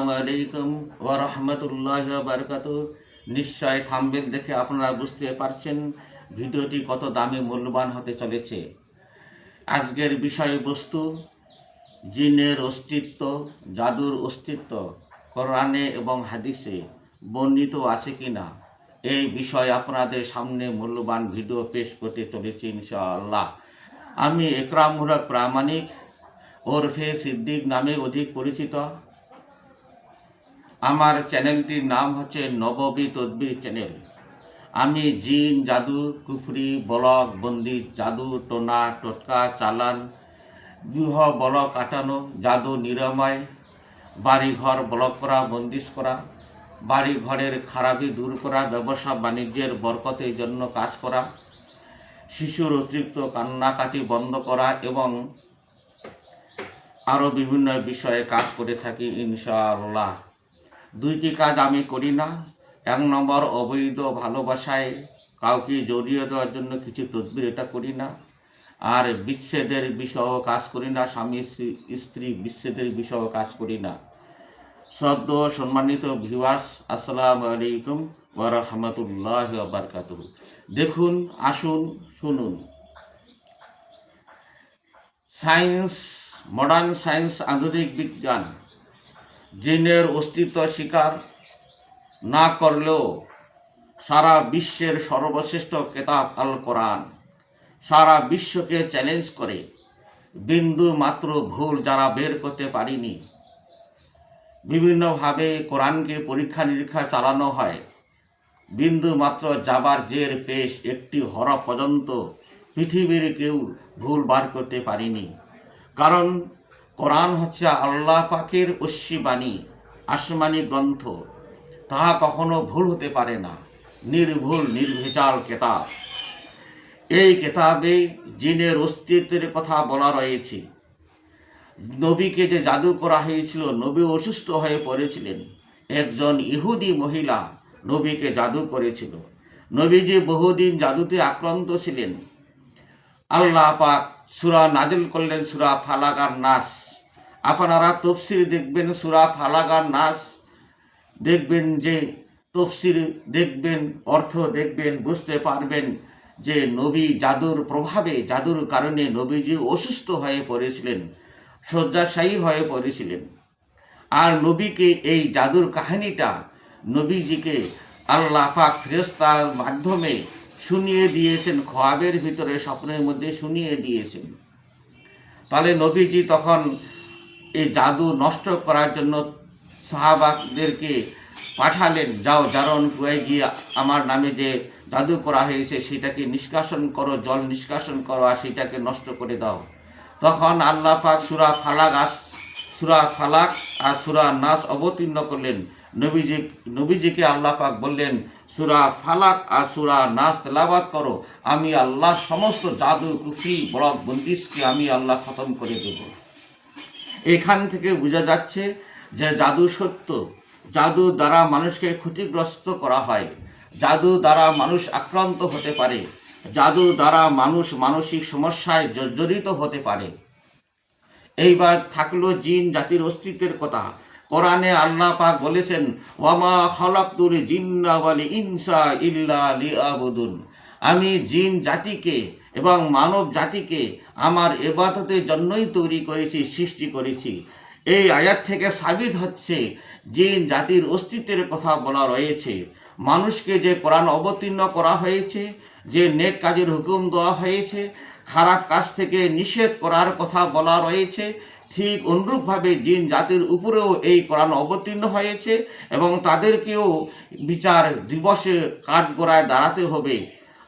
আসসালামু আলাইকুম ওয়া রাহমাতুল্লাহি ওয়া বারাকাতুহু। নিশ্চয় থাম্বনেল দেখে আপনারা বুঝতে পারছেন ভিডিওটি কত দামি মূল্যবান হতে চলেছে। আজকের বিষয়বস্তু জিনের অস্তিত্ব, জাদুর অস্তিত্ব কোরআনে এবং হাদিসে বর্ণিত আছে কিনা, এই বিষয়ে আপনাদের সামনে মূল্যবান ভিডিও পেশ করতে চলেছি ইনশাআল্লাহ। আমি একরামুল হক প্রামাণিক ওরফে সিদ্দিক নামে অধিক পরিচিত। আমার চ্যানেলটির নাম হচ্ছে নববী তদবির চ্যানেল। আমি জিন, জাদু, কুফরি, বলক, বন্দি, জাদু, টোনা, টোটকা, চালান, গৃহ বলক কাটানো, জাদু নিরাময়, বাড়িঘর ব্লক করা, বন্দিশ করা, বাড়ি ঘরের খারাপি দূর করা, ব্যবসা বাণিজ্যের বরকতের জন্য কাজ করা, শিশুর অতিরিক্ত কান্নাকাটি বন্ধ করা এবং আরও বিভিন্ন বিষয়ে কাজ করে থাকি ইনশাআল্লাহ। দুইটি কাজ আমি করি না। এক নম্বর, অবৈধ ভালোবাসায় কাউকে জড়িয়ে দেওয়ার জন্য কিছু তদবির, এটা করি না। আর বিচ্ছেদের বিষয়েও কাজ করি না, স্বামী স্ত্রী বিচ্ছেদের বিষয়েও কাজ করি না। শ্রদ্ধ সম্মানিত ভিউয়ার্স, আসসালামু আলাইকুম ওয়া রাহমাতুল্লাহি ওয়া বারাকাতুহু। দেখুন, আসুন, শুনুন। সায়েন্স, মডার্ন সায়েন্স, আধুনিক বিজ্ঞান জিনের অস্তিত্ব স্বীকার না করলেও সারা বিশ্বের সর্বশ্রেষ্ঠ কেতাব আল কোরআন সারা বিশ্বকে চ্যালেঞ্জ করে বিন্দু মাত্র ভুল যারা বের করতে পারিনি। বিভিন্নভাবে কোরআনকে পরীক্ষা নিরীক্ষা চালানো হয়, বিন্দু মাত্র জাবার জের পেশ একটি হরফ পর্যন্ত পৃথিবীর কেউ ভুল বার করতে পারেনি। কারণ কোরআন হচ্ছে আল্লাহ পাকের ঐশী আসমানি গ্রন্থ, তাহা কখনো ভুল হতে পারে না, নির্ভুল নির্ভেজাল কেতাব। এই কেতাবে জিনের অস্তিত্বের কথা বলা রয়েছে। নবীকে যে জাদু করা হয়েছিল, নবী অসুস্থ হয়ে পড়েছিলেন, একজন ইহুদি মহিলা নবীকে জাদু করেছিল। নবীজি বহুদিন জাদুতে আক্রান্ত ছিলেন। আল্লাহ পাক সূরা নাজিল করলেন, সূরা ফালাক আর নাস। আপনারা তফসির দেখবেন, সূরা ফালাক আর নাস দেখবেন, যে তফসির দেখবেন, অর্থ দেখবেন, বুঝতে পারবেন যে নবী জাদুর প্রভাবে, জাদুর কারণে নবীজি অসুস্থ হয়ে পড়েছিলেন, শয্যাশায়ী হয়ে পড়েছিলেন। আর নবীকে এই জাদুর কাহিনীটা নবীজিকে আল্লাহ পাক ফেরেশতার মাধ্যমে শুনিয়ে দিয়েছেন, খোয়াবের ভিতরে স্বপ্নের মধ্যে শুনিয়ে দিয়েছেন। তাহলে নবীজি তখন এই জাদু নষ্ট করার জন্য সাহাবাদেরকে পাঠালেন, যাও জারণ কুয়ায় গিয়ে আমার নামে যে জাদু করা হয়েছে সেটাকে নিষ্কাশন করো, জল নিষ্কাশন করো, আর সেটাকে নষ্ট করে দাও। তখন আল্লাহ পাক সূরা ফালাক আর সূরা নাস অবতীর্ণ করলেন। নবীজিকে আল্লাহ পাক বললেন, সূরা ফালাক আর সূরা নাস তেলাওয়াত করো, আমি আল্লাহ সমস্ত জাদু, কুফরি, বলক, বন্দিশকে আমি আল্লাহ খতম করে দেব। এখান থেকে বোঝা যাচ্ছে যে জাদু সত্য। জাদু দ্বারা মানুষকে ক্ষতিগ্রস্ত করা হয়, জাদু দ্বারা মানুষ আক্রান্ত হতে পারে, জাদু দ্বারা মানুষ মানসিক সমস্যায় জর্জরিত হতে পারে। এইবার থাকলো জিন জাতির অস্তিত্বের কথা। কোরআনে আল্লাহ পাক বলেছেন, ওয়ামা খালাকতুল জিন্না ওয়াল ইনসা ইল্লা লিয়াবুদুন। আমি জিন জাতিকে এবং মানব জাতিকে আমার ইবাদতের জন্যই তৈরি করেছি, সৃষ্টি করেছি। এই আয়াত থেকে সাবিত হচ্ছে জিন জাতির অস্তিত্বের কথা বলা রয়েছে। মানুষকে যে কোরআন অবতীর্ণ করা হয়েছে, যে নেক কাজের হুকুম দেওয়া হয়েছে, খারাপ কাজ থেকে নিষেধ করার কথা বলা রয়েছে, ঠিক অনুরূপভাবে জিন জাতির উপরেও এই কোরআন অবতীর্ণ হয়েছে এবং তাদেরকেও বিচার দিবসে কাঠগড়ায় দাঁড়াতে হবে।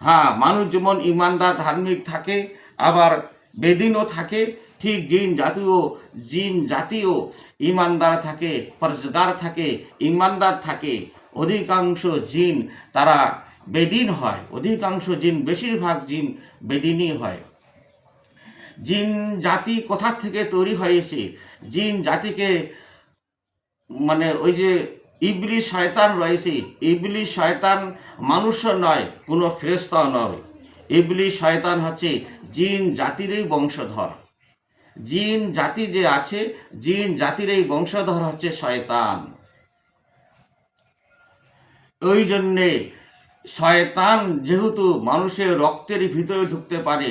হ্যাঁ, মানুষ যেমন ইমানদার ধার্মিক থাকে, আবার বেদিনও থাকে, ঠিক জিন জাতীয় ইমানদার থাকে, পরহেজগার থাকে, ইমানদার থাকে। অধিকাংশ জিন তারা বেদিন হয়, অধিকাংশ জিন, বেশিরভাগ জিন বেদিনই হয়। জিন জাতি কোথা থেকে তৈরি হয়েছে? জিন জাতিকে ওই যে ইবলিস শয়তান রয়েছে, ইবলিস শয়তান মানুষও নয়, কোনো ফেরেশতাও নয়। ইবলিস শয়তান হচ্ছে জিন জাতিরই বংশধর। জিন জাতি যে আছে, জিন জাতির এই বংশধর হচ্ছে শয়তান। ওই জন্যে শয়তান যেহেতু মানুষের রক্তের ভিতরে ঢুকতে পারে,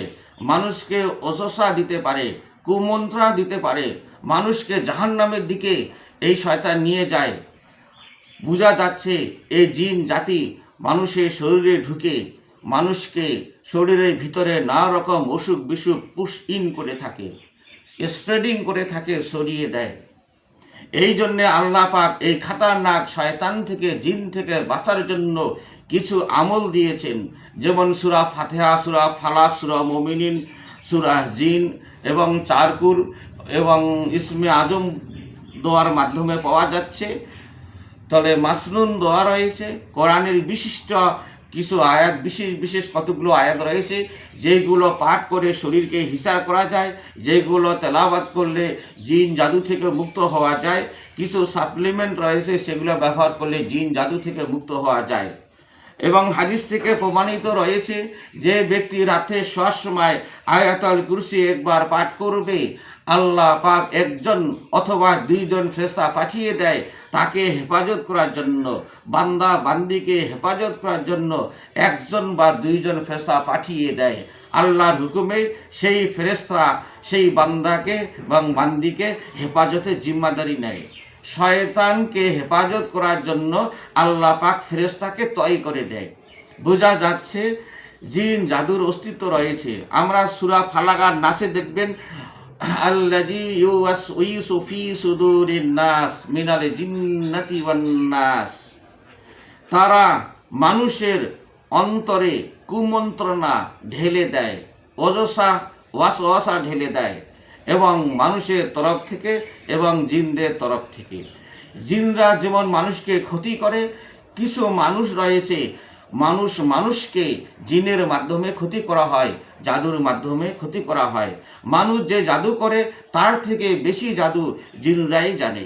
মানুষকে অসসা দিতে পারে, কুমন্ত্রণা দিতে পারে, মানুষকে জাহান্নামের দিকে এই শয়তান নিয়ে যায়। বোঝা যাচ্ছে এই জিন জাতি মানুষের শরীরে ঢুকে মানুষকে শরীরের ভিতরে নানা রকম অসুখ বিসুখ পুশ ইন করে থাকে, স্প্রেডিং করে থাকে, সরিয়ে দেয়। এই জন্যে আল্লাহ পাক এই খাতারনাক শয়তান থেকে, জিন থেকে বাঁচার জন্য কিছু আমল দিয়েছেন, যেমন সূরা ফাতিহা, সূরা ফালাক, সূরা মুমিনিন, সূরা জিন এবং চারকুর এবং ইসমে আজম দোয়ার মাধ্যমে পাওয়া যাচ্ছে। তবে মাসনুন দোয়া রয়েছে, কোরআনের বিশিষ্ট কিছু আয়াত, বিশেষ বিশেষ কতগুলো আয়াত রয়েছে যেগুলো পাঠ করে শরীরকে হিসার করা যায়, যেগুলো তেলাওয়াত করলে জিন জাদু থেকে মুক্ত হওয়া যায়। কিছু সাপ্লিমেন্ট রয়েছে, সেগুলো ব্যবহার করলে জিন জাদু থেকে মুক্ত হওয়া যায়। এবং হাদিস থেকে প্রমাণিত রয়েছে যে ব্যক্তি রাতে শোয়ার সময় আয়াতুল কুরসি একবার পাঠ করবে, আল্লাহ পাক একজন অথবা দুইজন ফেরেশতা পাঠিয়ে দেয় তাকে হেফাজত করার জন্য, বান্দা বান্দিকে হেফাজত করার জন্য একজন বা দুইজন ফেরেশতা পাঠিয়ে দেয়। আল্লাহর হুকুমে সেই ফেরেশতা সেই বান্দাকে এবং বান্দিকে হেফাজতের জিম্মাদারি নেয়। শয়তানকে হেফাজত করার জন্য আল্লাহ পাক ফেরেশতাকে তয় করে দেয়। বোঝা যাচ্ছে জিন জাদুর অস্তিত্ব রয়েছে। আমরা সূরা ফালাক আর নাসে দেখবেন, আল্লাযী ইউওয়াসউইসু ফী সুদুরিন নাস মিনাল জিন্নাতি ওয়ান নাস, তারা মানুষের অন্তরে কুমন্ত্রণা ঢেলে দেয়, অজসা ওয়াসওয়াসা ঢেলে দেয়, এবং মানুষের তরফ থেকে এবং জিনদের তরফ থেকে। জিনরা যেমন মানুষকে ক্ষতি করে, কিছু মানুষ রয়েছে মানুষকে জিনের মাধ্যমে ক্ষতি করা হয়, জাদুর মাধ্যমে ক্ষতি করা হয়। মানুষ যে জাদু করে তার থেকে বেশি জাদু জিনরাই জানে।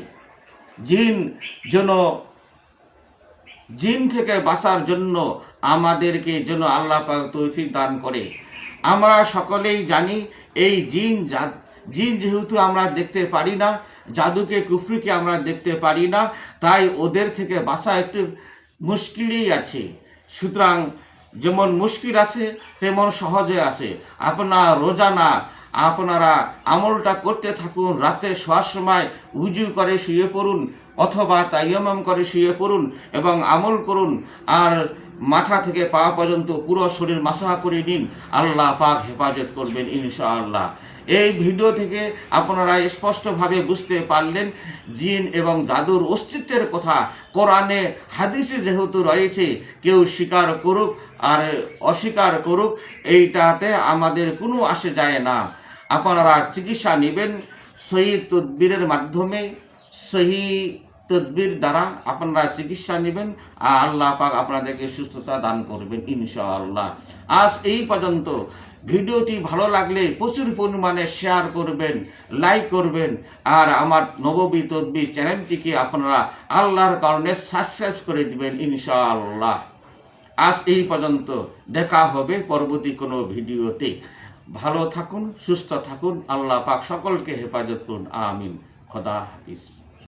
জিন থেকে বাঁচার জন্য আমাদেরকে যেন আল্লাহ পাক তৌফিক দান করে। আমরা সকলেই জানি এই জিন যেহেতু আমরা দেখতে পারি না, জাদুকে কুফরিকে আমরা দেখতে পারি না, তাই ওদের থেকে বাঁচা একটু মুশকিলই আছে। সুতরাং যেমন মুশকিল আছে তেমন সহজে আছে। রোজানা আপনারা আমলটা করতে থাকুন। রাতে শোয়ার সময় উজু করে শুয়ে পড়ুন অথবা তায়াম্মুম করে শুয়ে পড়ুন এবং আমল করুন। আর মাথা থেকে পা পর্যন্ত পুরো শরীর মাসাহা করে নিন, আল্লাহ পাক হেফাজত করবেন ইনশাআল্লাহ। এই ভিডিও থেকে আপনারা স্পষ্টভাবে বুঝতে পারলেন জিন এবং জাদুর অস্তিত্বের কথা। কোরআনে হাদিসে যেহেতু রয়েছে, কেউ স্বীকার করুক আর অস্বীকার করুক, এইটাতে আমাদের কোনো আসে যায় না। আপনারা চিকিৎসা নেবেন সহি তদবিরের মাধ্যমে, সহি তদবির দ্বারা আপনারা চিকিৎসা নেবেন, আর আল্লাহ পাক আপনাদেরকে সুস্থতা দান করবেন ইনশাআল্লাহ। আজ এই পর্যন্ত। ভিডিওটি ভালো লাগলে প্রচুর পরিমাণে শেয়ার করবেন, লাইক করবেন, আর আমার নববী তদবির চ্যানেলটিকে আপনারা আল্লাহর কারণে সাবস্ক্রাইব করে দিবেন ইনশাআল্লাহ। আজ এই পর্যন্ত, দেখা হবে পরবর্তী কোনো ভিডিওতে। ভালো থাকুন, সুস্থ থাকুন, আল্লাহ পাক সকলকে হেফাজত করুন, আমিন। খোদা হাফিজ।